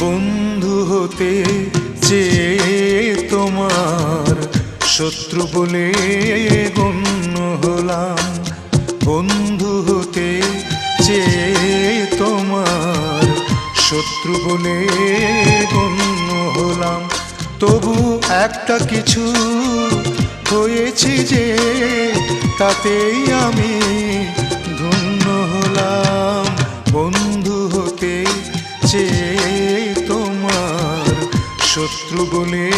বন্ধু হতে চেয়ে তোমার শত্রু বলে গণ্য হলাম। বন্ধু হতে চেয়ে তোমার শত্রু বলে গণ্য হলাম। তবু একটা কিছু হয়েছি যে, তাতেই আমি ধন্য হলাম। বন্ধু হতে চেয়ে তোমার শত্রু বলে